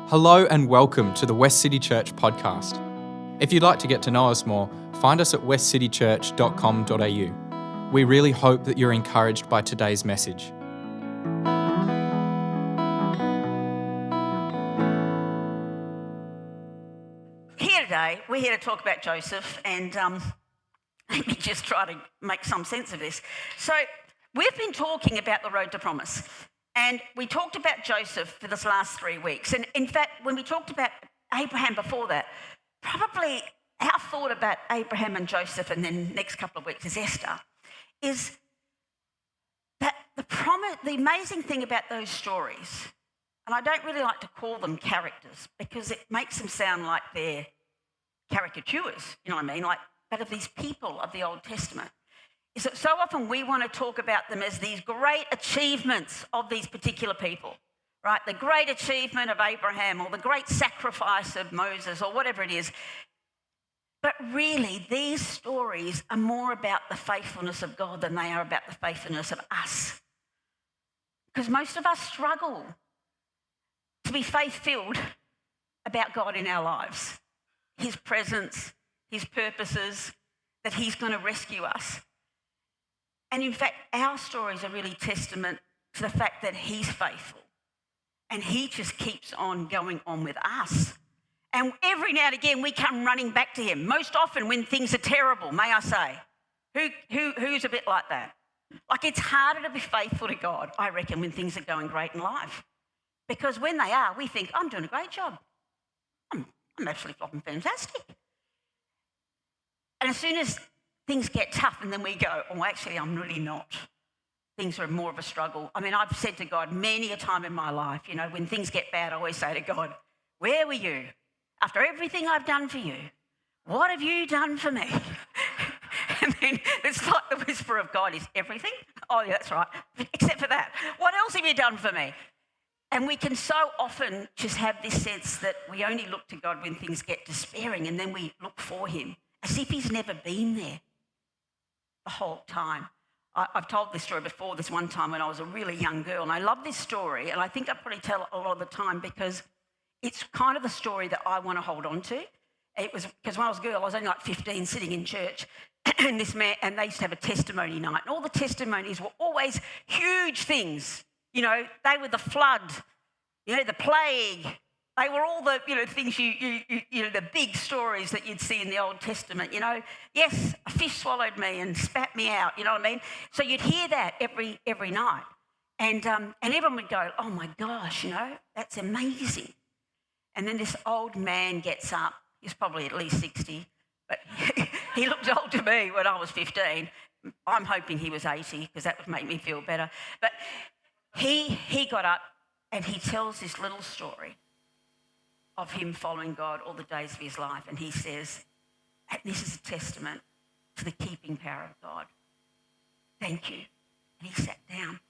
Hello and welcome to the Westcity Church podcast. If you'd like to get to know us more, find us at westcitychurch.com.au. We really hope that you're encouraged by today's message. Here today, we're here to talk about Joseph, and let me just try to make some sense of this. So we've been talking about the road to promise, and we talked about Joseph for this last 3 weeks. And in fact, when we talked about Abraham before that, probably our thought about Abraham and Joseph and then next couple of weeks is Esther, is that the amazing thing about those stories, and I don't really like to call them characters because it makes them sound like they're caricatures, you know what I mean? But of these people of the Old Testament, is that so often we want to talk about them as these great achievements of these particular people, right? The great achievement of Abraham or the great sacrifice of Moses or whatever it is. But really, these stories are more about the faithfulness of God than they are about the faithfulness of us. Because most of us struggle to be faith-filled about God in our lives, his presence, his purposes, that he's going to rescue us. And in fact, our stories are really testament to the fact that he's faithful and he just keeps on going on with us. And every now and again, we come running back to him, most often when things are terrible, may I say. Who's a bit like that? Like, it's harder to be faithful to God, I reckon, when things are going great in life. Because when they are, we think, I'm doing a great job. I'm absolutely flopping fantastic. And as soon as things get tough and then we go, oh, actually, I'm really not. Things are more of a struggle. I mean, I've said to God many a time in my life, you know, when things get bad, I always say to God, where were you? After everything I've done for you, what have you done for me? And then it's like the whisper of God is everything? Oh, yeah, that's right. Except for that. What else have you done for me? And we can so often just have this sense that we only look to God when things get despairing and then we look for him as if he's never been there the whole time. I've told this story before, this one time when I was a really young girl, and I love this story, and I think I probably tell it a lot of the time because it's kind of the story that I want to hold on to. It was because when I was a girl, I was only like 15 sitting in church, and this man, and they used to have a testimony night, and all the testimonies were always huge things. You know, they were the flood, you know, the plague. They were all the, you know, things you know, the big stories that you'd see in the Old Testament, you know. Yes, a fish swallowed me and spat me out, you know what I mean? So you'd hear that every night. And everyone would go, oh my gosh, you know, that's amazing. And then this old man gets up, he's probably at least 60, but he looked old to me when I was 15. I'm hoping he was 80 because that would make me feel better. But he got up and he tells this little story of him following God all the days of his life. And he says, and this is a testament to the keeping power of God. Thank you. And he sat down.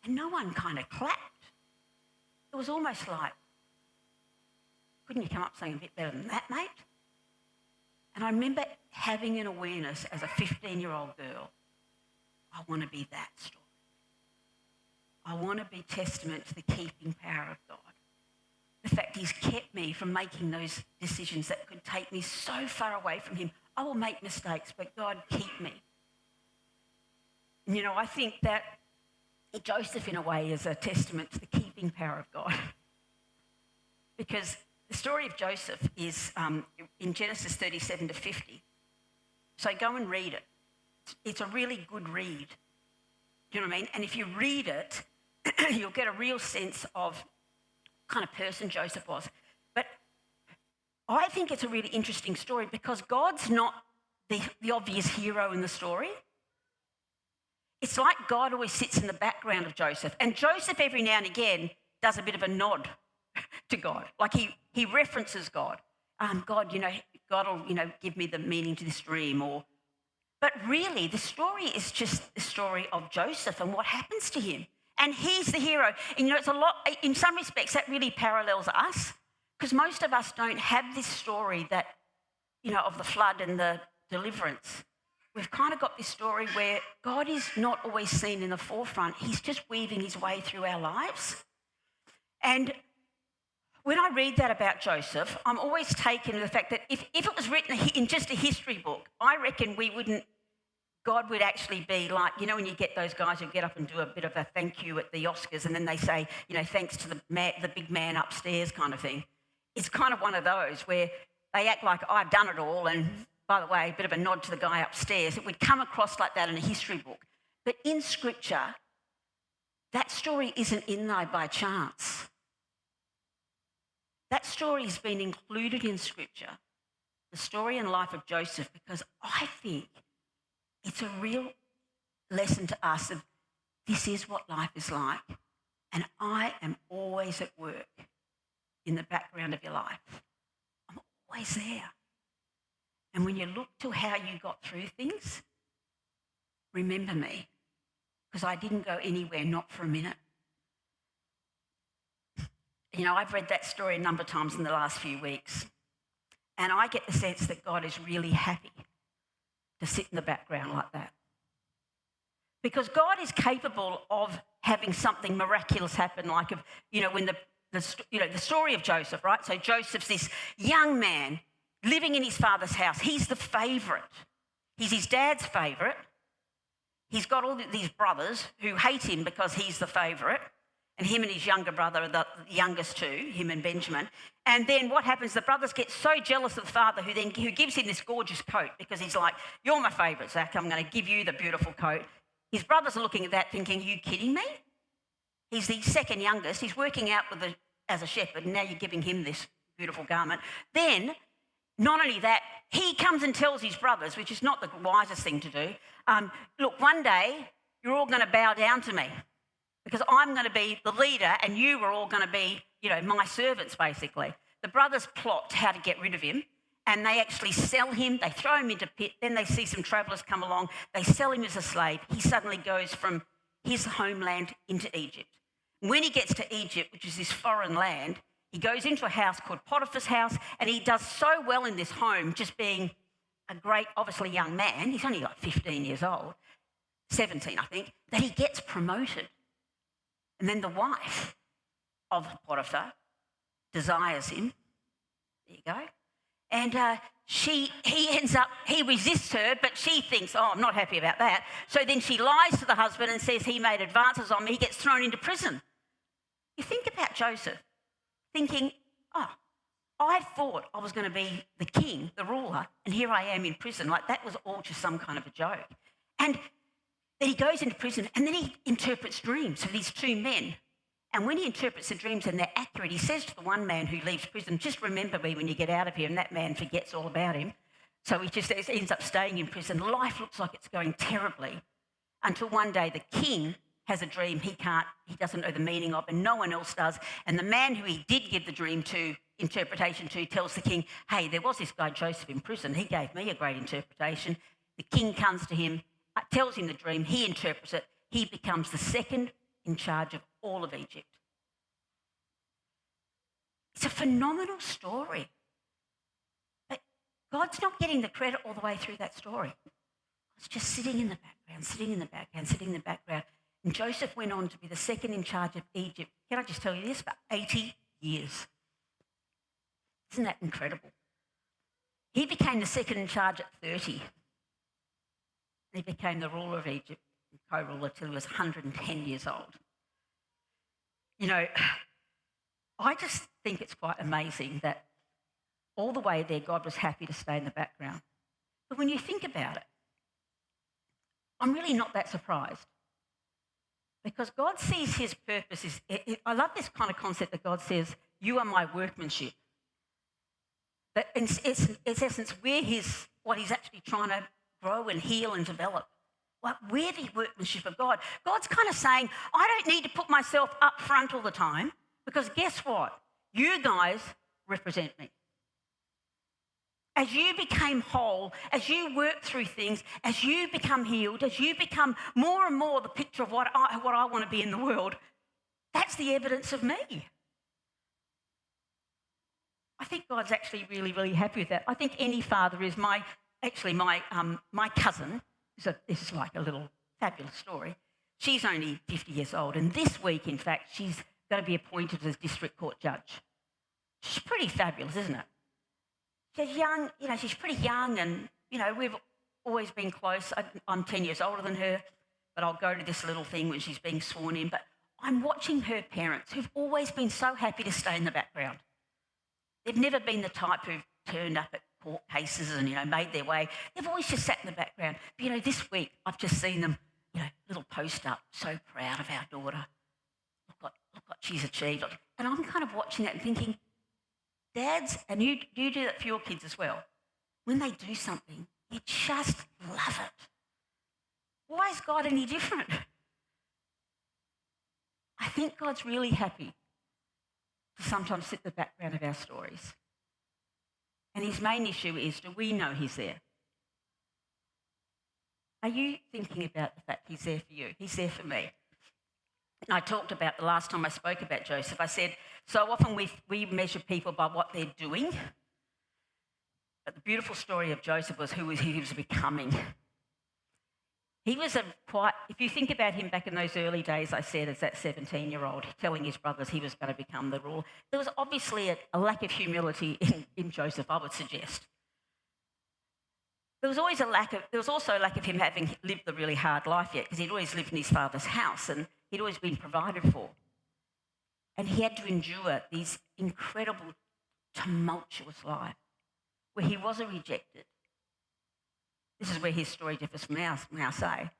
And no one kind of clapped. It was almost like, couldn't you come up saying a bit better than that, mate? And I remember having an awareness as a 15-year-old girl, I want to be that story. I want to be testament to the keeping power of God. The fact he's kept me from making those decisions that could take me so far away from him. I will make mistakes, but God, keep me. And, you know, I think that Joseph, in a way, is a testament to the keeping power of God. Because the story of Joseph is in Genesis 37 to 50. So go and read it. It's a really good read. Do you know what I mean? And if you read it, you'll get a real sense of kind of person Joseph was. But I think it's a really interesting story because God's not the obvious hero in the story. It's like God always sits in the background of Joseph. And Joseph every now and again does a bit of a nod to God. Like he references God. God, you know, God will, you know, give me the meaning to this dream. But really, the story is just the story of Joseph and what happens to him. And he's the hero. And, you know, it's a lot, in some respects, that really parallels us because most of us don't have this story that, you know, of the flood and the deliverance. We've kind of got this story where God is not always seen in the forefront. He's just weaving his way through our lives. And When I read that about Joseph, I'm always taken to the fact that if it was written in just a history book, I reckon God would actually be like, when you get those guys who get up and do a bit of a thank you at the Oscars and then they say, thanks to the big man upstairs kind of thing. It's kind of one of those where they act like I've done it all and, by the way, a bit of a nod to the guy upstairs. It would come across like that in a history book. But in Scripture, that story isn't in there by chance. That story has been included in Scripture, the story and life of Joseph, because I think it's a real lesson to us of this is what life is like. And I am always at work in the background of your life. I'm always there. And when you look to how you got through things, remember me, because I didn't go anywhere, not for a minute. I've read that story a number of times in the last few weeks, and I get the sense that God is really happy to sit in the background like that. Because God is capable of having something miraculous happen, like when the story of Joseph, right? So Joseph's this young man living in his father's house. He's the favourite. He's his dad's favourite. He's got all these brothers who hate him because he's the favourite. And him and his younger brother are the youngest two, him and Benjamin. And then what happens, the brothers get so jealous of the father who gives him this gorgeous coat because he's like, you're my favourite, Zach, I'm going to give you the beautiful coat. His brothers are looking at that thinking, are you kidding me? He's the second youngest. He's working out as a shepherd, and now you're giving him this beautiful garment. Then, not only that, he comes and tells his brothers, which is not the wisest thing to do, look, one day you're all going to bow down to me because I'm going to be the leader and you are all going to be, my servants, basically. The brothers plot how to get rid of him, and they actually sell him. They throw him into pit. Then they see some travellers come along. They sell him as a slave. He suddenly goes from his homeland into Egypt. When he gets to Egypt, which is this foreign land, he goes into a house called Potiphar's house, and he does so well in this home, just being a great, obviously young man. He's only like 15 years old, 17, I think, that he gets promoted. And then the wife of Potiphar desires him. There you go. And he resists her, but she thinks, I'm not happy about that. So then she lies to the husband and says he made advances on me. He gets thrown into prison. You think about Joseph thinking, I thought I was going to be the king, the ruler, and here I am in prison. Like that was all just some kind of a joke. And then he goes into prison and then he interprets dreams for these two men. And when he interprets the dreams and they're accurate, he says to the one man who leaves prison, just remember me when you get out of here, and that man forgets all about him. So he just ends up staying in prison. Life looks like it's going terribly until one day the king has a dream he doesn't know the meaning of, and no one else does. And the man who he did give the dream to, interpretation to, tells the king, hey, there was this guy Joseph in prison. He gave me a great interpretation. The king comes to him, tells him the dream, he interprets it. He becomes the second in charge of all of Egypt. It's a phenomenal story. But God's not getting the credit all the way through that story. It's just sitting in the background, sitting in the background, sitting in the background. And Joseph went on to be the second in charge of Egypt. Can I just tell you this? For 80 years. Isn't that incredible? He became the second in charge at 30. He became the ruler of Egypt, and co-ruler till he was 110 years old. I just think it's quite amazing that all the way there, God was happy to stay in the background. But when you think about it, I'm really not that surprised because God sees his purpose. I love this kind of concept that God says, you are my workmanship. That in essence, what he's actually trying to grow and heal and develop. Like we're the workmanship of God. God's kind of saying, I don't need to put myself up front all the time because guess what? You guys represent me. As you became whole, as you work through things, as you become healed, as you become more and more the picture of what I want to be in the world, that's the evidence of me. I think God's actually really, really happy with that. I think any father is my cousin. This is like a little fabulous story. She's only 50 years old, and this week, in fact, she's going to be appointed as district court judge. She's pretty fabulous, isn't it? She's young, she's pretty young and, we've always been close. I'm 10 years older than her, but I'll go to this little thing when she's being sworn in. But I'm watching her parents, who've always been so happy to stay in the background. They've never been the type who've turned up at court cases and, made their way. They've always just sat in the background. But, this week I've just seen them, little post up, so proud of our daughter. Look what she's achieved. And I'm kind of watching that and thinking, dads, and you do that for your kids as well, when they do something, you just love it. Why is God any different? I think God's really happy to sometimes sit in the background of our stories. And his main issue is, do we know he's there? Are you thinking about the fact he's there for you? He's there for me. And I talked about the last time I spoke about Joseph. I said, so often we measure people by what they're doing. But the beautiful story of Joseph was who he was becoming. He was if you think about him back in those early days, I said, as that 17-year-old telling his brothers he was going to become the ruler, there was obviously a lack of humility in Joseph, I would suggest. There was also a lack of him having lived the really hard life yet, because he'd always lived in his father's house and he'd always been provided for. And he had to endure these incredible, tumultuous life where he wasn't rejected. This is where his story differs from ours, may I say.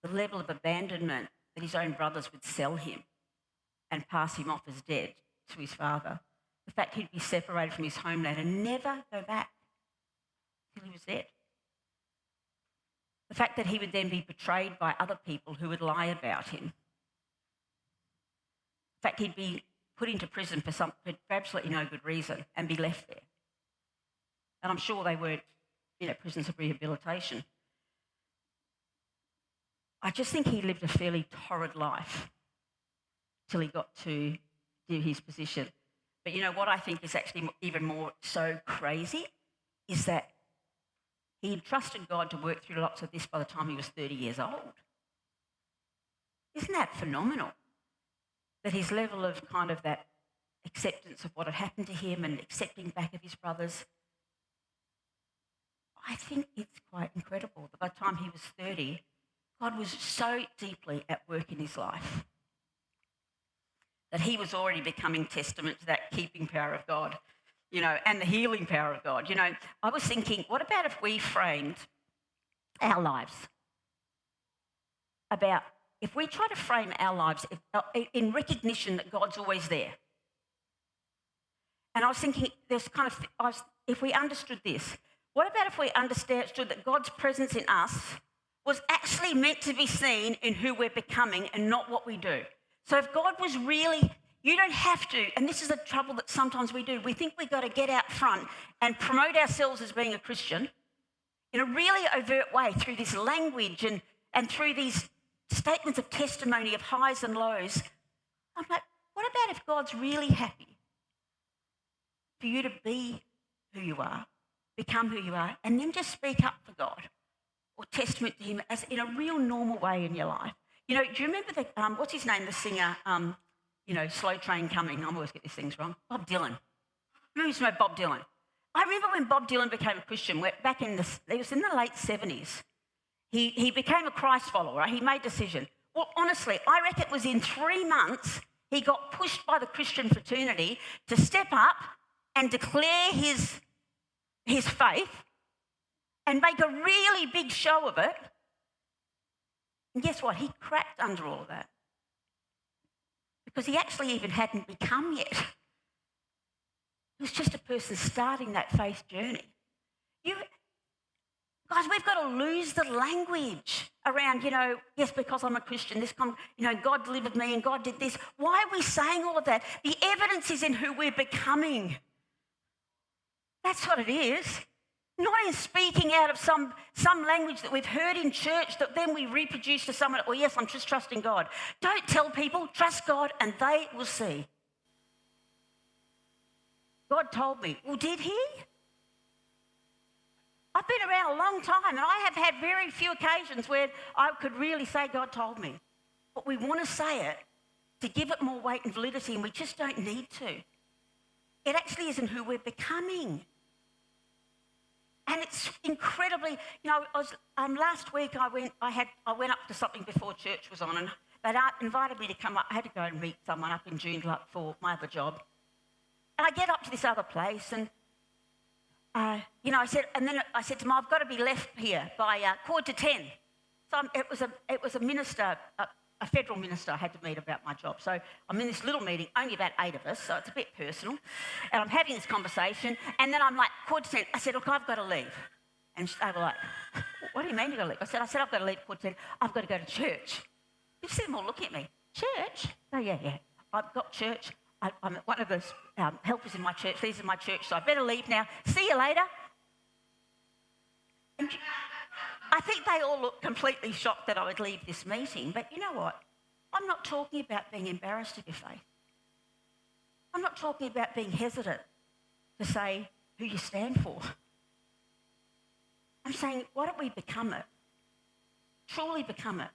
The level of abandonment that his own brothers would sell him and pass him off as dead to his father. The fact he'd be separated from his homeland and never go back till he was dead. The fact that he would then be betrayed by other people who would lie about him. The fact he'd be put into prison for absolutely no good reason and be left there. And I'm sure they weren't, prisons of rehabilitation. I just think he lived a fairly torrid life till he got to do his position. But what I think is actually even more so crazy is that he had trusted God to work through lots of this by the time he was 30 years old. Isn't that phenomenal? That his level of kind of that acceptance of what had happened to him and accepting back of his brothers, I think it's quite incredible that by the time he was 30, God was so deeply at work in his life that he was already becoming testament to that keeping power of God, and the healing power of God. I was thinking, what about if we framed our lives if we try to frame our lives in recognition that God's always there? And I was thinking, if we understood this, what about if we understood that God's presence in us was actually meant to be seen in who we're becoming and not what we do? So if God was really, you don't have to, and this is the trouble that sometimes we do, we think we've got to get out front and promote ourselves as being a Christian in a really overt way through this language and through these statements of testimony of highs and lows. I'm like, what about if God's really happy for you to be who you are, become who you are, and then just speak up for God or testament to him as in a real normal way in your life? Do you remember what's his name, the singer, Slow Train Coming? I always get these things wrong. Bob Dylan. Remember Bob Dylan? I remember when Bob Dylan became a Christian, back it was in the late 70s. He became a Christ follower, right? He made a decision. Well, honestly, I reckon it was in 3 months he got pushed by the Christian fraternity to step up and declare his faith and make a really big show of it. And guess what? He cracked under all of that because he actually even hadn't become yet. He was just a person starting that faith journey. Guys, we've got to lose the language around, yes, because I'm a Christian, God delivered me and God did this. Why are we saying all of that? The evidence is in who we're becoming. That's what it is. Not in speaking out of some language that we've heard in church that then we reproduce to someone, oh yes, I'm just trusting God. Don't tell people, trust God and they will see. God told me. Well, did he? I've been around a long time and I have had very few occasions where I could really say God told me. But we want to say it to give it more weight and validity and we just don't need to. It actually isn't who we're becoming. And it's incredibly, last week I went up to something before church was on, and they'd invited me to come up. I had to go and meet someone up in Joondalup for my other job. And I get up to this other place, and I said to them, I've got to be left here by 10:15. So it was a minister, a federal minister I had to meet about my job. So I'm in this little meeting, only about 8 of us, so it's a bit personal. And I'm having this conversation, and then I'm like, 10:15. I said, look, I've got to leave. And they were like, what do you mean you've got to leave? I said, I've got to leave 10:15. I've got to go to church. You see them all looking at me. Church? Oh, yeah. I've got church. I'm one of the helpers in my church. These are my church, so I better leave now. See you later. And I think they all looked completely shocked that I would leave this meeting. But you know what? I'm not talking about being embarrassed of your faith. I'm not talking about being hesitant to say who you stand for. I'm saying, why don't we become it? Truly become it.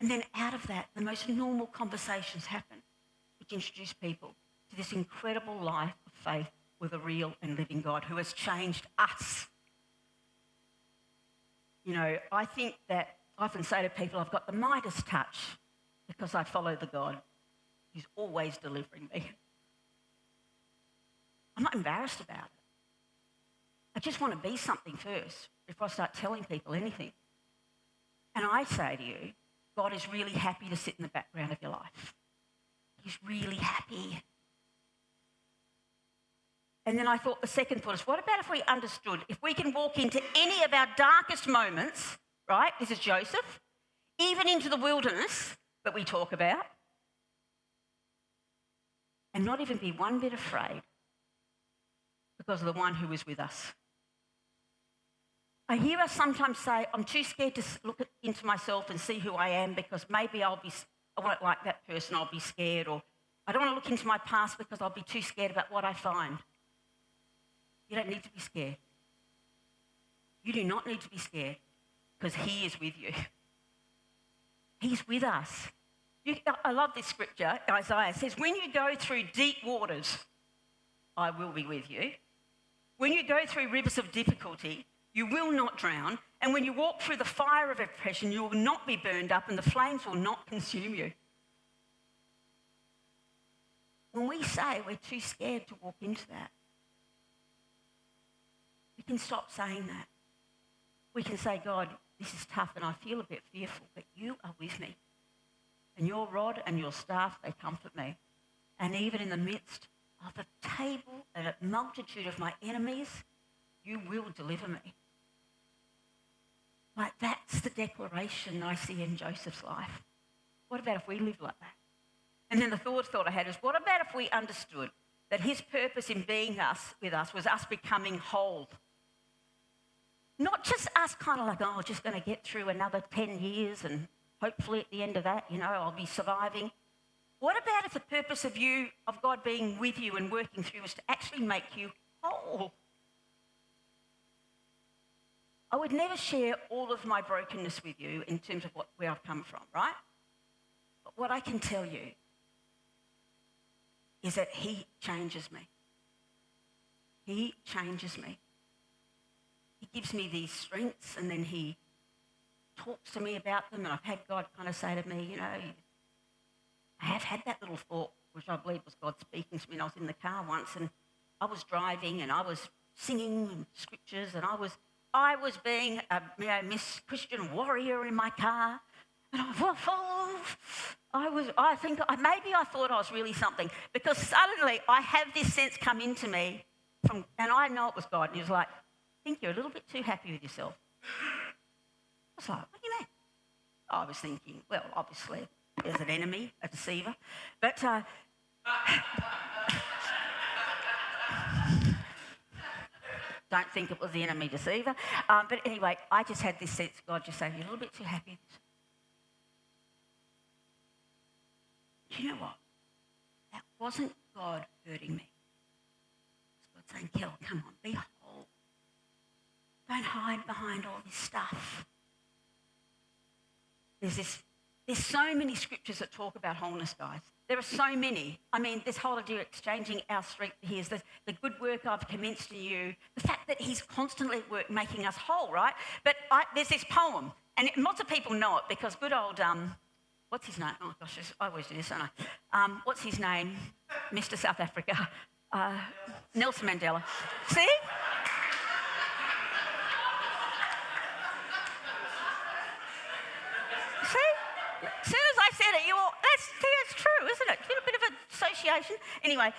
And then out of that, the most normal conversations happen, which introduce people to this incredible life of faith with a real and living God who has changed us. I think that I often say to people, I've got the Midas touch because I follow the God who's always delivering me. I'm not embarrassed about it. I just want to be something first before I start telling people anything. And I say to you, God is really happy to sit in the background of your life. He's really happy. And then I thought, the second thought is, what about if we understood, if we can walk into any of our darkest moments, right? This is Joseph, even into the wilderness that we talk about, and not even be one bit afraid because of the one who is with us. I hear us sometimes say, I'm too scared to look into myself and see who I am because maybe I won't like that person, I'll be scared, or I don't want to look into my past because I'll be too scared about what I find. You don't need to be scared. You do not need to be scared because he is with you. He's with us. I love this scripture. Isaiah says, when you go through deep waters, I will be with you. When you go through rivers of difficulty, you will not drown. And when you walk through the fire of oppression, you will not be burned up and the flames will not consume you. When we say we're too scared to walk into that, we can stop saying that. We can say, God, this is tough and I feel a bit fearful, but you are with me. And your rod and your staff, they comfort me. And even in the midst of a table and a multitude of my enemies, you will deliver me. Like that's the declaration I see in Joseph's life. What about if we lived like that? And then the thought I had is, what about if we understood that his purpose in being with us was us becoming whole? Not just us kind of like, oh, just going to get through another 10 years and hopefully at the end of that, I'll be surviving. What about if the purpose of God being with you and working through was to actually make you whole? I would never share all of my brokenness with you in terms of where I've come from, right? But what I can tell you is that he changes me. He changes me. He gives me these strengths and then he talks to me about them, and I've had God kind of say to me, I have had that little thought, which I believe was God speaking to me, and I was in the car once and I was driving and I was singing scriptures and I was being a Miss Christian warrior in my car. And I thought I was really something, because suddenly I have this sense come into me and I know it was God, and he was like, I think you're a little bit too happy with yourself. I was like, what do you mean? I was thinking, well, obviously there's an enemy, a deceiver, but don't think it was the enemy deceiver. But anyway, I just had this sense, God just saying, you're a little bit too happy. Do you know what? That wasn't God hurting me. It was God saying, Kel, come on, be whole. Don't hide behind all this stuff. There's this There's so many scriptures that talk about wholeness, guys. There are so many. I mean, this whole idea of exchanging our strength for his, the good work I've commenced in you, the fact that he's constantly at work making us whole, right? But there's this poem, and lots of people know it because good old, what's his name? Oh gosh, I always do this, don't I? What's his name? Mr. South Africa. Nelson Mandela. See? As soon as I said it, that's true, isn't it? A bit of an association. Anyway,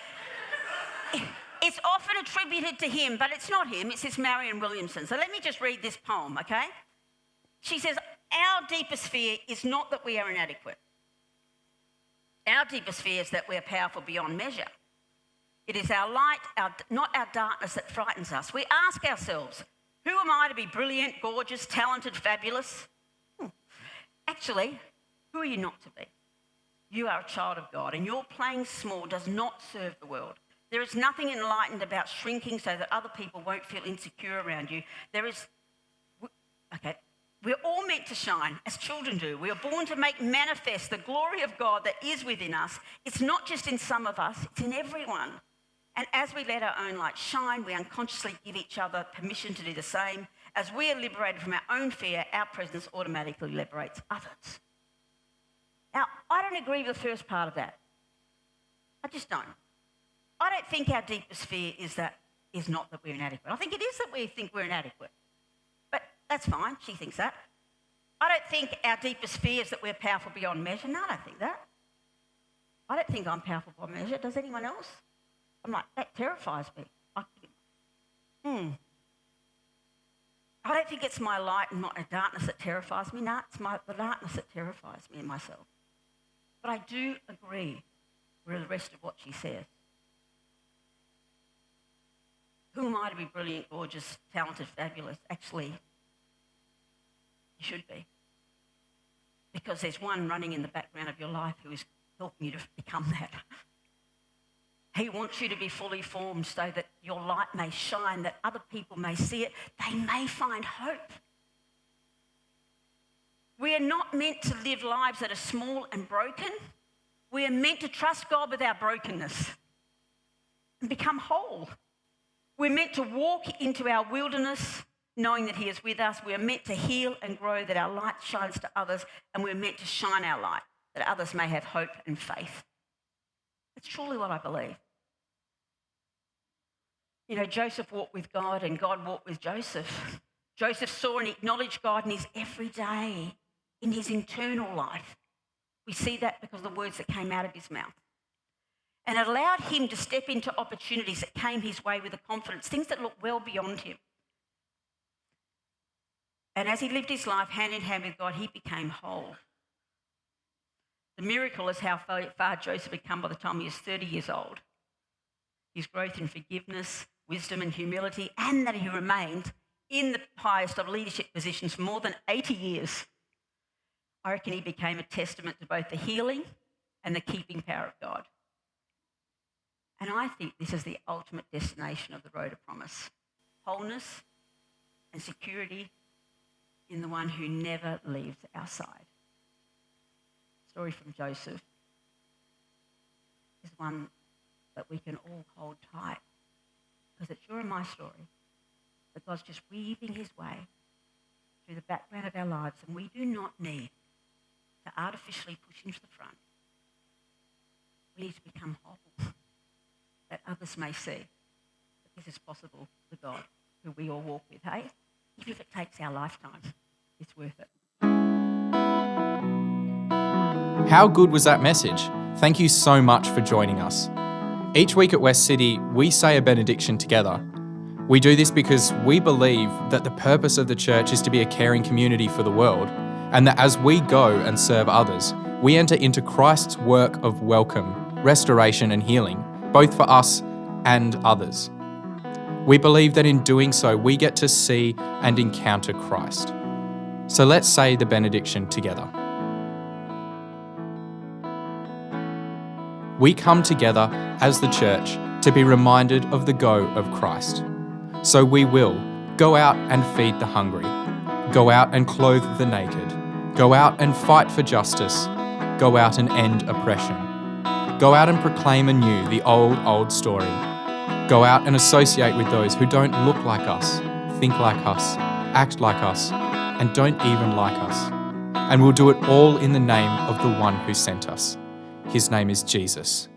it's often attributed to him, but it's not him. It's this Marianne Williamson. So let me just read this poem, okay? She says, our deepest fear is not that we are inadequate. Our deepest fear is that we are powerful beyond measure. It is our light, not our darkness, that frightens us. We ask ourselves, who am I to be brilliant, gorgeous, talented, fabulous? Actually, who are you not to be? You are a child of God, and your playing small does not serve the world. There is nothing enlightened about shrinking so that other people won't feel insecure around you. We're all meant to shine, as children do. We are born to make manifest the glory of God that is within us. It's not just in some of us, it's in everyone. And as we let our own light shine, we unconsciously give each other permission to do the same. As we are liberated from our own fear, our presence automatically liberates others. Now, I don't agree with the first part of that. I just don't. I don't think our deepest fear is not that we're inadequate. I think it is that we think we're inadequate. But that's fine, she thinks that. I don't think our deepest fear is that we're powerful beyond measure. No, I don't think that. I don't think I'm powerful beyond measure. Does anyone else? I'm like, that terrifies me. I don't think it's my light and not a darkness that terrifies me. No, it's the darkness that terrifies me and myself. But I do agree with the rest of what she says. Who am I to be brilliant, gorgeous, talented, fabulous? Actually, you should be. Because there's one running in the background of your life who is helping you to become that. He wants you to be fully formed so that your light may shine, that other people may see it. They may find hope. We are not meant to live lives that are small and broken. We are meant to trust God with our brokenness and become whole. We're meant to walk into our wilderness knowing that he is with us. We are meant to heal and grow, that our light shines to others, and we're meant to shine our light, that others may have hope and faith. That's truly what I believe. You know, Joseph walked with God and God walked with Joseph. Joseph saw and acknowledged God in his everyday, in his internal life. We see that because of the words that came out of his mouth. And it allowed him to step into opportunities that came his way with a confidence, things that looked well beyond him. And as he lived his life hand in hand with God, he became whole. The miracle is how far Joseph had come by the time he was 30 years old. His growth in forgiveness, wisdom and humility, and that he remained in the highest of leadership positions for more than 80 years. I reckon he became a testament to both the healing and the keeping power of God. And I think this is the ultimate destination of the road of promise. Wholeness and security in the one who never leaves our side. Story from Joseph is one that we can all hold tight, because it's your and my story that God's just weaving his way through the background of our lives, and we do not need to artificially push him to the front. We need to become whole, that others may see that this is possible with God, who we all walk with, hey? Even if it takes our lifetime, it's worth it. How good was that message? Thank you so much for joining us. Each week at Westcity, we say a benediction together. We do this because we believe that the purpose of the church is to be a caring community for the world, and that as we go and serve others, we enter into Christ's work of welcome, restoration and healing, both for us and others. We believe that in doing so, we get to see and encounter Christ. So let's say the benediction together. We come together as the church to be reminded of the go of Christ. So we will go out and feed the hungry, go out and clothe the naked, Go out and fight for justice. Go out and end oppression. Go out and proclaim anew the old story. Go out and associate with those who don't look like us, think like us, act like us, and don't even like us. And we'll do it all in the name of the one who sent us. His name is Jesus.